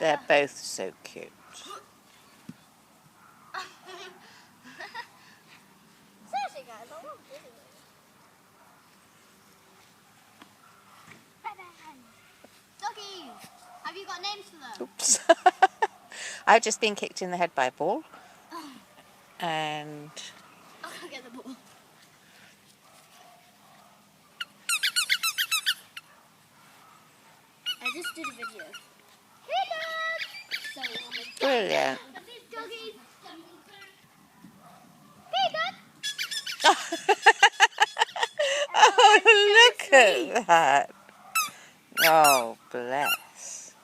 They're both so cute. Seriously, guys, I love this. Doggies! Have you got names for them? Oops. I've just been kicked in the head by a ball. And I can't get the ball. I just did a video. Hey, Dad! brilliant. Doggies! Hey, Dad! Oh, look at that. Oh, bless.